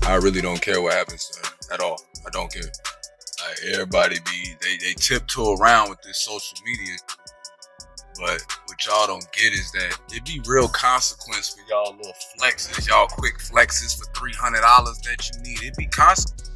I really don't care what happens to her at all. I don't care. Like everybody they tiptoe around with this social media, but what y'all don't get is that it be real consequence for y'all little flexes, y'all quick flexes for $300 that you need. It be consequence.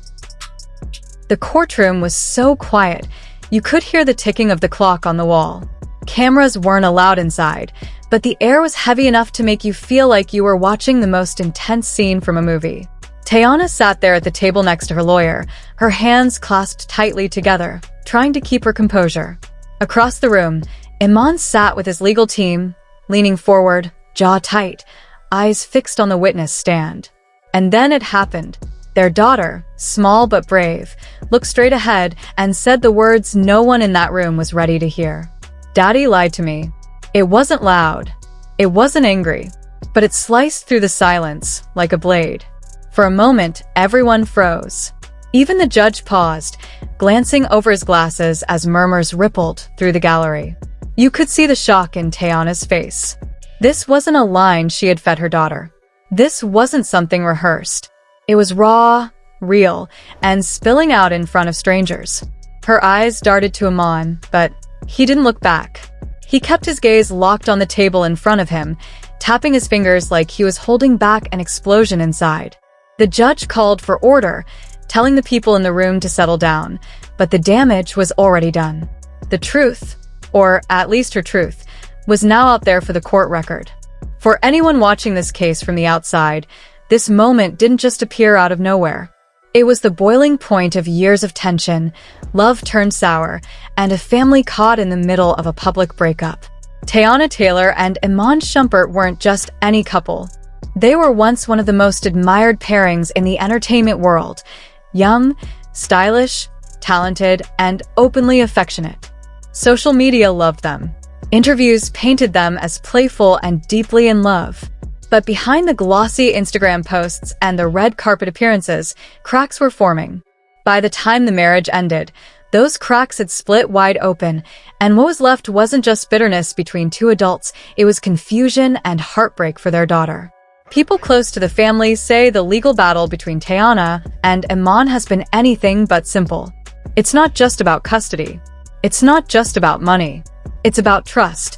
The courtroom was so quiet, you could hear the ticking of the clock on the wall. Cameras weren't allowed inside, but the air was heavy enough to make you feel like you were watching the most intense scene from a movie. Teyana sat there at the table next to her lawyer, her hands clasped tightly together, trying to keep her composure. Across the room, Iman sat with his legal team, leaning forward, jaw tight, eyes fixed on the witness stand. And then it happened. Their daughter, small but brave, looked straight ahead and said the words no one in that room was ready to hear. "Daddy lied to me." It wasn't loud. It wasn't angry, but it sliced through the silence like a blade. For a moment, everyone froze. Even the judge paused, glancing over his glasses as murmurs rippled through the gallery. You could see the shock in Teyana's face. This wasn't a line she had fed her daughter. This wasn't something rehearsed. It was raw, real, and spilling out in front of strangers. Her eyes darted to Iman, but he didn't look back. He kept his gaze locked on the table in front of him, tapping his fingers like he was holding back an explosion inside. The judge called for order, telling the people in the room to settle down, but the damage was already done. The truth, or at least her truth, was now out there for the court record. For anyone watching this case from the outside, this moment didn't just appear out of nowhere. It was the boiling point of years of tension, love turned sour, and a family caught in the middle of a public breakup. Teyana Taylor and Iman Shumpert weren't just any couple. They were once one of the most admired pairings in the entertainment world. Young, stylish, talented, and openly affectionate. Social media loved them. Interviews painted them as playful and deeply in love. But behind the glossy Instagram posts and the red carpet appearances, cracks were forming. By the time the marriage ended, those cracks had split wide open, and what was left wasn't just bitterness between two adults, it was confusion and heartbreak for their daughter. People close to the family say the legal battle between Teyana and Iman has been anything but simple. It's not just about custody. It's not just about money. It's about trust.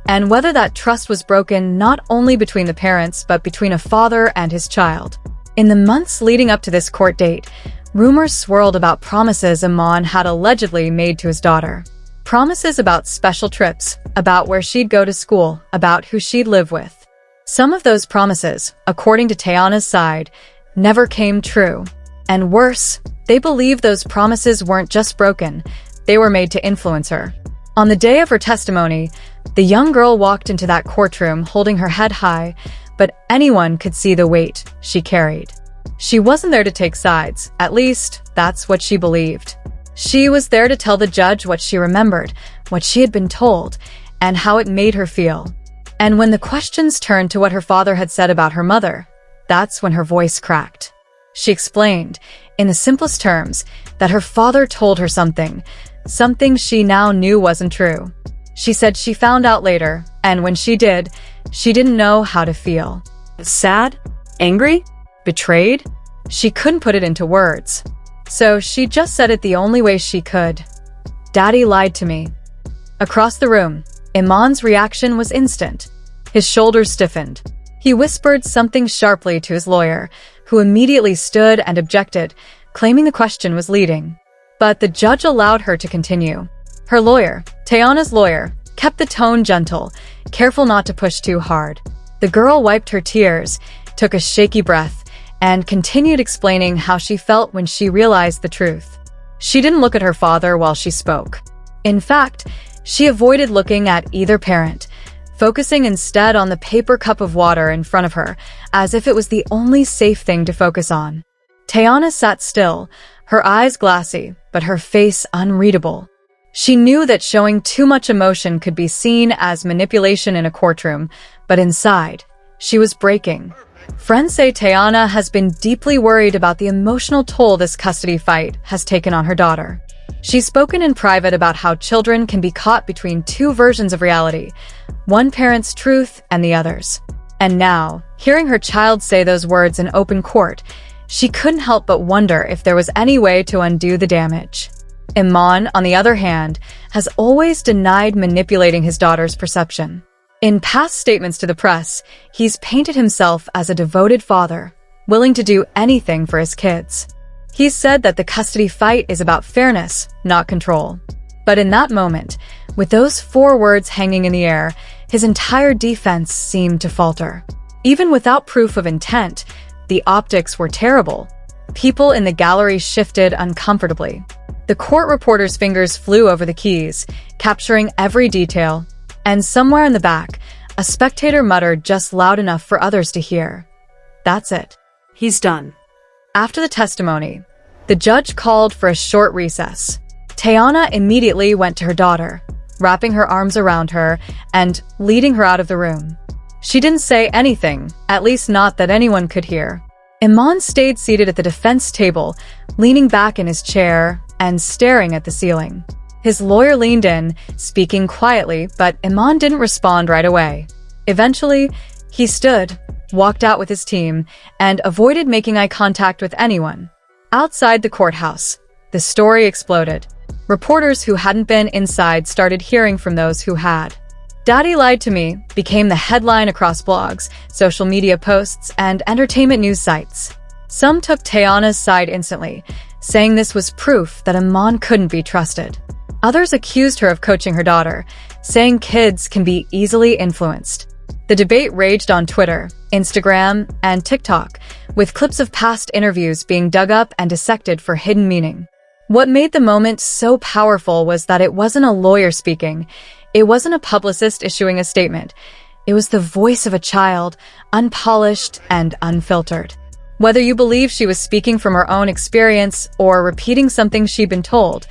And whether that trust was broken not only between the parents, but between a father and his child. In the months leading up to this court date, rumors swirled about promises Iman had allegedly made to his daughter. Promises about special trips, about where she'd go to school, about who she'd live with. Some of those promises, according to Teyana's side, never came true. And worse, they believed those promises weren't just broken, they were made to influence her. On the day of her testimony, the young girl walked into that courtroom holding her head high, but anyone could see the weight she carried. She wasn't there to take sides, at least that's what she believed. She was there to tell the judge what she remembered, what she had been told, and how it made her feel. And when the questions turned to what her father had said about her mother, that's when her voice cracked. She explained, in the simplest terms, that her father told her something she now knew wasn't true. She said she found out later, and when she did, she didn't know how to feel. Sad? Angry? Betrayed? She couldn't put it into words. So she just said it the only way she could. "Daddy lied to me." Across the room, Iman's reaction was instant. His shoulders stiffened. He whispered something sharply to his lawyer, who immediately stood and objected, claiming the question was leading. But the judge allowed her to continue. Her lawyer, Teyana's lawyer, kept the tone gentle, careful not to push too hard. The girl wiped her tears, took a shaky breath, and continued explaining how she felt when she realized the truth. She didn't look at her father while she spoke. In fact, she avoided looking at either parent, focusing instead on the paper cup of water in front of her, as if it was the only safe thing to focus on. Teyana sat still, her eyes glassy, but her face unreadable. She knew that showing too much emotion could be seen as manipulation in a courtroom, but inside, she was breaking. Friends say Teyana has been deeply worried about the emotional toll this custody fight has taken on her daughter. She's spoken in private about how children can be caught between two versions of reality, one parent's truth and the other's. And now, hearing her child say those words in open court, She couldn't help but wonder if there was any way to undo the damage. Iman, on the other hand, has always denied manipulating his daughter's perception. In past statements to the press, he's painted himself as a devoted father, willing to do anything for his kids. He's said that the custody fight is about fairness, not control. But in that moment, with those 4 words hanging in the air, his entire defense seemed to falter. Even without proof of intent, the optics were terrible. People in the gallery shifted uncomfortably. The court reporter's fingers flew over the keys, capturing every detail, and somewhere in the back, a spectator muttered just loud enough for others to hear, "That's it. He's done." After the testimony, the judge called for a short recess. Teyana immediately went to her daughter, wrapping her arms around her and leading her out of the room. She didn't say anything, at least not that anyone could hear. Iman stayed seated at the defense table, leaning back in his chair and staring at the ceiling. His lawyer leaned in, speaking quietly, but Iman didn't respond right away. Eventually, he stood, walked out with his team, and avoided making eye contact with anyone. Outside the courthouse, the story exploded. Reporters who hadn't been inside started hearing from those who had. "Daddy lied to me" became the headline across blogs, social media posts, and entertainment news sites. Some took Teyana's side instantly, saying this was proof that Iman couldn't be trusted. Others accused her of coaching her daughter, saying kids can be easily influenced. The debate raged on Twitter, Instagram, and TikTok, with clips of past interviews being dug up and dissected for hidden meaning. What made the moment so powerful was that it wasn't a lawyer speaking. It wasn't a publicist issuing a statement. It was the voice of a child, unpolished and unfiltered. Whether you believe she was speaking from her own experience or repeating something she'd been told,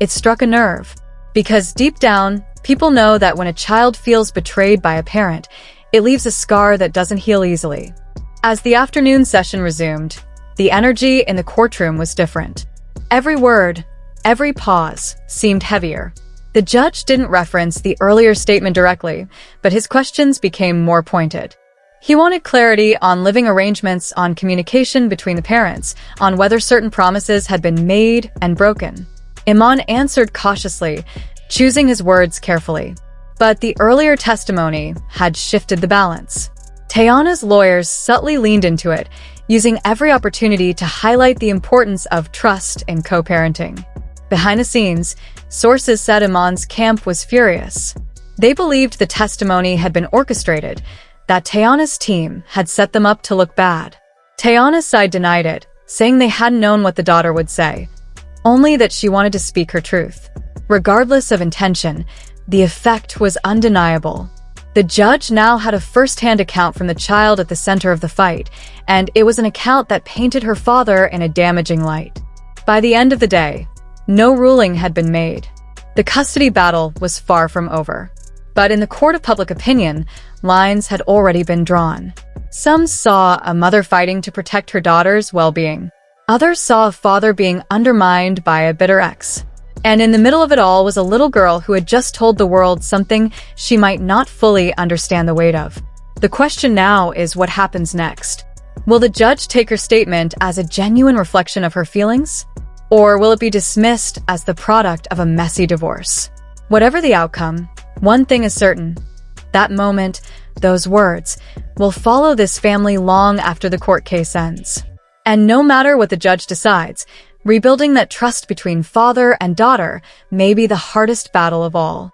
it struck a nerve. Because deep down, people know that when a child feels betrayed by a parent, it leaves a scar that doesn't heal easily. As the afternoon session resumed, the energy in the courtroom was different. Every word, every pause seemed heavier. The judge didn't reference the earlier statement directly, but his questions became more pointed. He wanted clarity on living arrangements, on communication between the parents, on whether certain promises had been made and broken. Iman answered cautiously, choosing his words carefully. But the earlier testimony had shifted the balance. Teyana's lawyers subtly leaned into it, using every opportunity to highlight the importance of trust in co-parenting. Behind the scenes, sources said Iman's camp was furious. They believed the testimony had been orchestrated, that Teyana's team had set them up to look bad. Teyana's side denied it, saying they hadn't known what the daughter would say, only that she wanted to speak her truth. Regardless of intention, the effect was undeniable. The judge now had a first-hand account from the child at the center of the fight, and it was an account that painted her father in a damaging light. By the end of the day, no ruling had been made. The custody battle was far from over. But in the court of public opinion, lines had already been drawn. Some saw a mother fighting to protect her daughter's well-being. Others saw a father being undermined by a bitter ex. And in the middle of it all was a little girl who had just told the world something she might not fully understand the weight of. The question now is what happens next. Will the judge take her statement as a genuine reflection of her feelings? Or will it be dismissed as the product of a messy divorce? Whatever the outcome, one thing is certain. That moment, those words, will follow this family long after the court case ends. And no matter what the judge decides, rebuilding that trust between father and daughter may be the hardest battle of all.